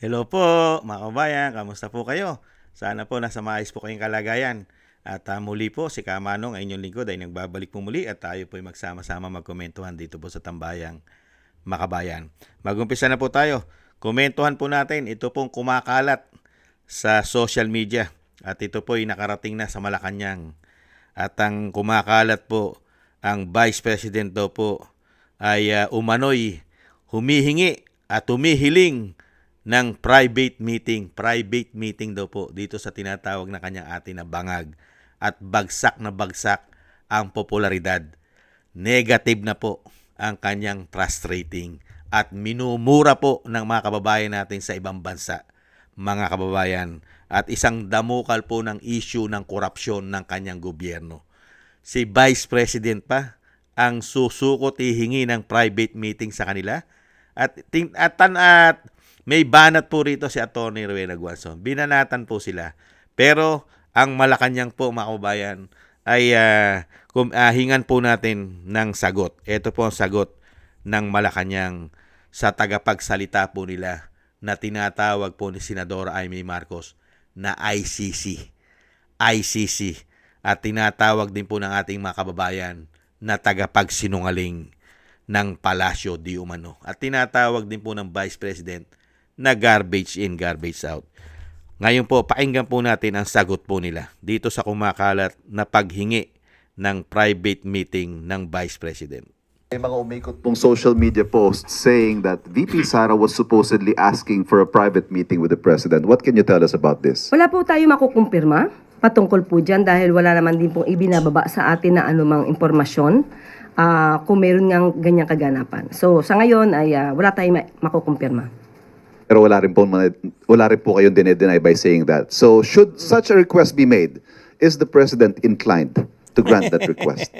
Hello po, mga kabayan. Kamusta po kayo? Sana po nasa maayos po kayong kalagayan. At muli po, si Kamanong, ay inyong lingkod ay nagbabalik po muli at tayo po ay magsama-sama magkomentuhan dito po sa Tambayang Makabayan. Mag-umpisa na po tayo. Komentuhan po natin ito pong kumakalat sa social media at ito po ay nakarating na sa Malacanang. At ang kumakalat po, ang Vice President daw po ay umano'y humihingi at humihiling ng private meeting daw po dito sa tinatawag na kanyang atin na bangag at bagsak na bagsak ang popularidad. Negative na po ang kanyang trust rating at minumura po ng mga kababayan natin sa ibang bansa, mga kababayan, at isang damukal po ng issue ng korupsyon ng kanyang gobyerno. Si Vice President pa ang susukot hihingi ng private meeting sa kanila at may banat po rito si Atty. Rowena Guanzon. Binanatan po sila. Pero ang Malacanang po, mga kababayan, ay hingan po natin ng sagot. Ito po ang sagot ng Malacanang sa tagapagsalita po nila na tinatawag po ni Senadora Amy Marcos na ICC. ICC. At tinatawag din po ng ating mga kababayan na tagapagsinungaling ng Palasyo di Umano. At tinatawag din po ng Vice President na garbage in, garbage out. Ngayon po, pakinggan po natin ang sagot po nila dito sa kumakalat na paghingi ng private meeting ng Vice President. May mga umikot pong social media posts saying that VP Sara was supposedly asking for a private meeting with the President. What can you tell us about this? Wala po tayo makukumpirma patungkol po dyan dahil wala naman din pong ibinababa sa atin na anumang impormasyon kung meron ngang ganyang kaganapan. So sa ngayon ay wala tayong makukumpirma. Pero wala rin po kayong dinedeny by saying that. So should such a request be made, is the President inclined to grant that request?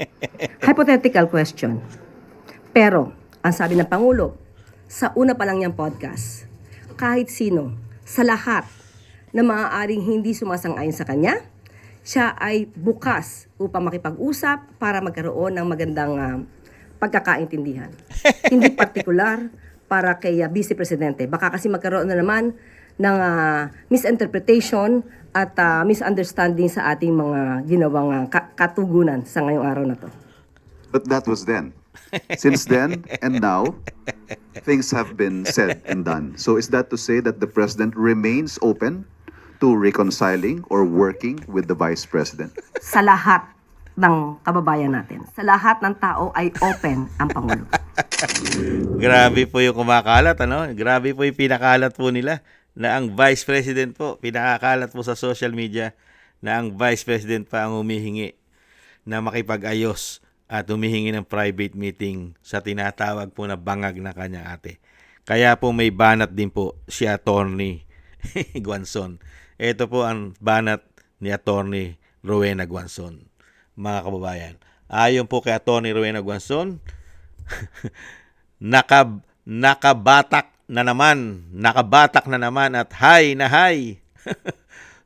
Hypothetical question. Pero, ang sabi ng Pangulo, sa una pa lang niyang podcast, kahit sino, sa lahat na maaaring hindi sumasang-ayon sa kanya, siya ay bukas upang makipag-usap para magkaroon ng magandang pagkakaintindihan. Hindi partikular para kay Vice Presidente. Baka kasi magkaroon na naman ng misinterpretation at misunderstanding sa ating mga ginawang katugunan sa ngayong araw na to. But that was then. Since then and now, things have been said and done. So is that to say that the President remains open to reconciling or working with the Vice President? Sa lahat ng kababayan natin, sa lahat ng tao ay open ang Pangulo. Grabe po yung kumakalat, ano? Grabe po yung pinakalat po nila na ang Vice President po, pinakakalat po sa social media na ang Vice President pa ang humihingi na makipag-ayos at humihingi ng private meeting sa tinatawag po na bangag na kanya ate. Kaya po may banat din po si Atty. Guanzon. Ito po ang banat ni Atty. Rowena Guanzon, mga kababayan. Ayon po kay Atty. Rowena Guanzon, nakabatak na naman at hay na hay.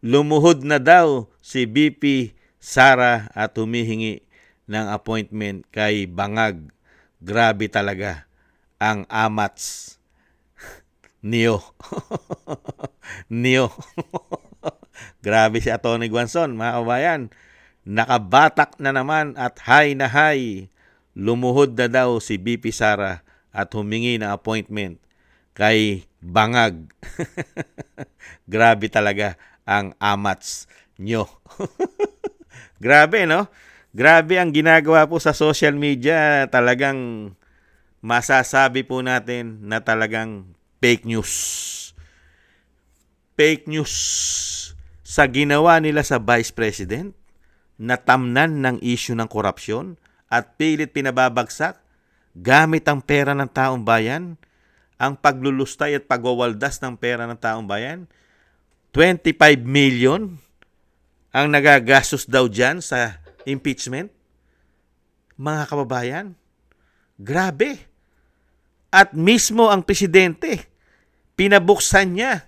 Lumuhod na daw si BP Sara at humihingi ng appointment kay Bangag. Grabe talaga ang amats niyo. Niyo. Grabe si Atty. Guanzon, mga kabayan. Nakabatak na naman at hay na hay. Lumuhod na daw si BP Sara at humingi ng appointment kay Bangag. Grabe talaga ang amats nyo. Grabe, no? Grabe ang ginagawa po sa social media. Talagang masasabi po natin na talagang fake news. Fake news sa ginawa nila sa Vice President, natamnan ng issue ng korupsyon at pilit pinababagsak gamit ang pera ng taong bayan, ang paglulustay at pagwawaldas ng pera ng taong bayan. 25 million ang nagagastos daw dyan sa impeachment. Mga kababayan, grabe. At mismo ang presidente, pinabuksan niya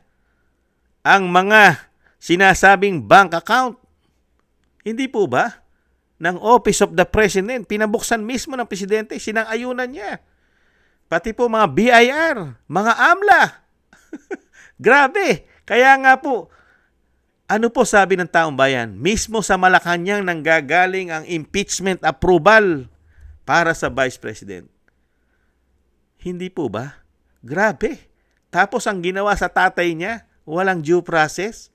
ang mga sinasabing bank account. Hindi po ba? Ng Office of the President, pinabuksan mismo ng presidente, sinang-ayunan niya. Pati po mga BIR, mga AMLA. Grabe! Kaya nga po, ano po sabi ng taong bayan? Mismo sa Malacanang nanggagaling ang impeachment approval para sa Vice President. Hindi po ba? Grabe! Tapos ang ginawa sa tatay niya, walang due process,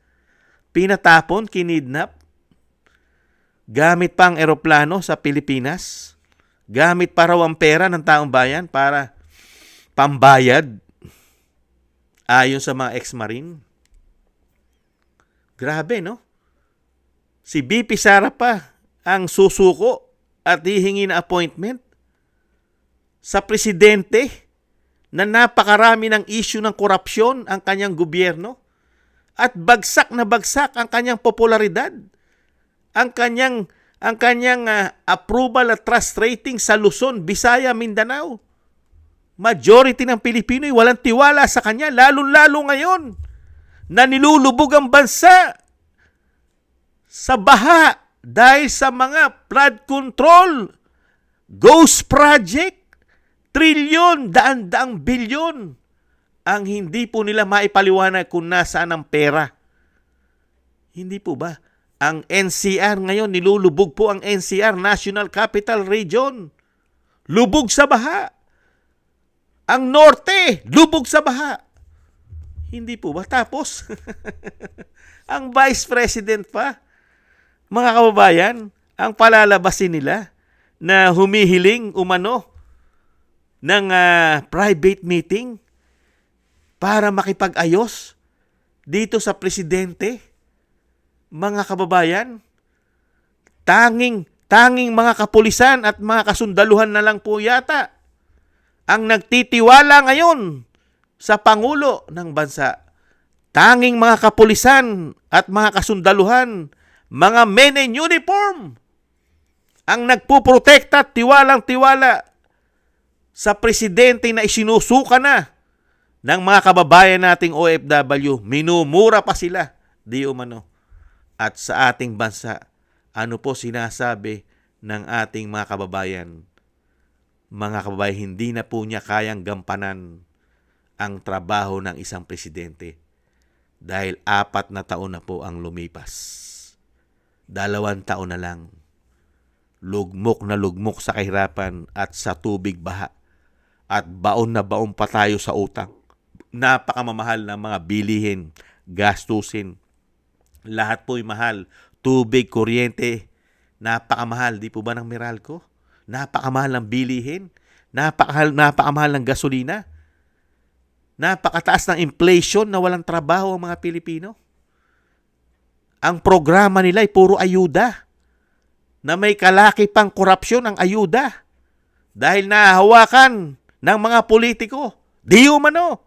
pinatapon, kinidnap, gamit pa ang eroplano sa Pilipinas, gamit pa raw ang pera ng taong bayan para pambayad ayon sa mga ex-marine. Grabe, no? Si BP Sara pa ang susuko at hihingi na appointment sa presidente na napakarami ng issue ng korupsyon ang kanyang gobyerno at bagsak na bagsak ang kanyang popularidad, ang kanyang approval at trust rating sa Luzon, Visaya, Mindanao. Majority ng Pilipino ay walang tiwala sa kanya, lalo-lalo ngayon na nilulubog ang bansa sa baha dahil sa mga flood control, ghost project, trilyon, daan-daang bilyon ang hindi po nila maipaliwanag kung nasaan ang pera. Hindi po ba? Ang NCR ngayon, nilulubog po ang NCR, National Capital Region. Lubog sa baha. Ang Norte, lubog sa baha. Hindi po ba? Tapos, ang Vice President pa, mga kababayan, ang palalabasin nila na humihiling umano ng private meeting para makipag-ayos dito sa presidente. Mga kababayan, tanging mga kapulisan at mga kasundaluhan na lang po yata ang nagtitiwala ngayon sa Pangulo ng bansa. Tanging mga kapulisan at mga kasundaluhan, mga men in uniform, ang nagpuprotekta at tiwalang-tiwala sa presidente na isinusuka na ng mga kababayan nating OFW. Minumura pa sila, di umano. At sa ating bansa, ano po sinasabi ng ating mga kababayan? Mga kababayan, hindi na po niya kayang gampanan ang trabaho ng isang presidente dahil 4 na taon na po ang lumipas. 2 taon na lang. Lugmok na lugmok sa kahirapan at sa tubig baha. At baon na baon pa tayo sa utang. Napakamamahal ng mga bilihin, gastusin. Lahat po'y mahal. Tubig, kuryente, napakamahal. Di po ba ng Meralco? Napakamahal ng bilihin. Napakamahal ng gasolina. Napakataas ng inflation na walang trabaho ang mga Pilipino. Ang programa nila ay puro ayuda. Na may kalaki pang korupsyon ang ayuda. Dahil nahahawakan ng mga politiko. Di umano.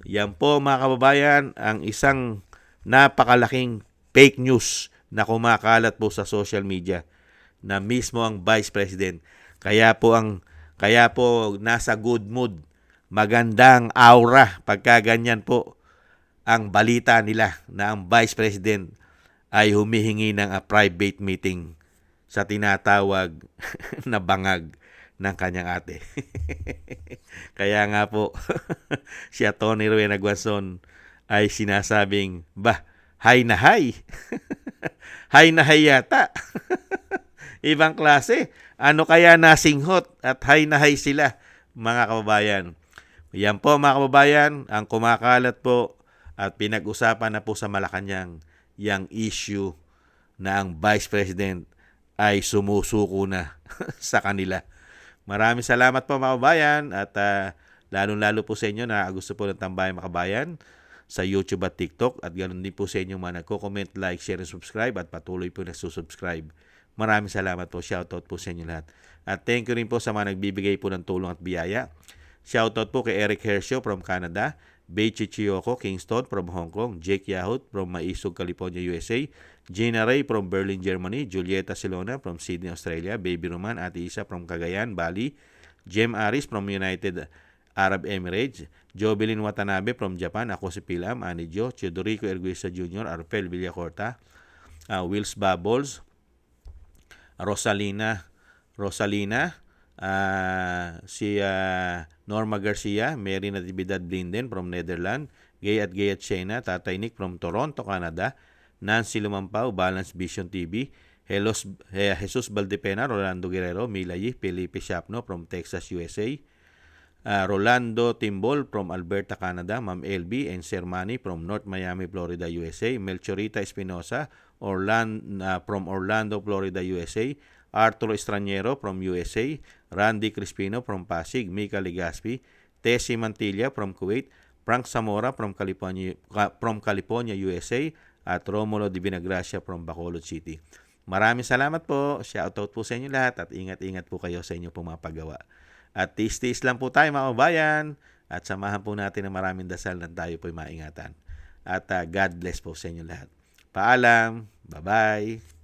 Yan po mga kababayan ang isang napakalaking fake news na kumakalat po sa social media na mismo ang Vice President. Kaya po nasa good mood, magandang aura pagka ganyan po ang balita nila na ang Vice President ay humihingi ng private meeting sa tinatawag na bangag ng kanyang ate. Kaya nga po, si Tony Rowena Guason ay sinasabing, hay na hay. Hay na hay yata. Ibang klase. Ano kaya nasinghot at hay na hay sila, mga kababayan. Yan po mga kababayan, ang kumakalat po at pinag-usapan na po sa Malacanang yung issue na ang Vice President ay sumusuko na sa kanila. Maraming salamat po mga kababayan at lalong-lalo po sa inyo na gusto po ng Tambayang Makabayan sa YouTube at TikTok at ganoon din po sa inyo mga nagko-comment, like, share, and subscribe at patuloy po nagsusubscribe. Maraming salamat po. Shoutout po sa inyo lahat. At thank you rin po sa mga nagbibigay po ng tulong at biyaya. Shoutout po kay Eric Hershio from Canada, Bei Chichiyoko, Kingston from Hong Kong, Jake Yahut from Maisog, California, USA, Gina Ray from Berlin, Germany, Julieta Silona from Sydney, Australia, Baby Roman, Ate Isa from Cagayan, Bali, Jem Aris from United Arab Emirates, Jobelin Watanabe from Japan, ako si Pilam, Ani Jo, Teodorico Erguisa Jr., Arpel Villacorta, Wills Bubbles, Rosalina, si Norma Garcia, Mary Natividad Blinden from Netherlands, Gayat Shena, Tatay Nick from Toronto, Canada, Nancy Lumampao, Balance Vision TV, Jesus Valdepena, Rolando Guerrero, Mila Yi, Felipe Shapno from Texas, USA, Rolando Timbol from Alberta, Canada, Ma'am LB and Sir Manny from North Miami, Florida, USA, Melchorita Espinosa from Orlando, Florida, USA, Arturo Estraniero from USA, Randy Crispino from Pasig, Mika Legaspi, Tessie Mantilla from Kuwait, Frank Zamora from California, USA, at Romulo Di Vinagracia from Bacolod City. Maraming salamat po. Shoutout po sa inyo lahat at ingat-ingat po kayo sa inyong mga paggawa. At tiis-tiis lang po tayo mga kabayan at samahan po natin ng maraming dasal na tayo po'y maingatan. At God bless po sa inyo lahat. Paalam. Bye-bye.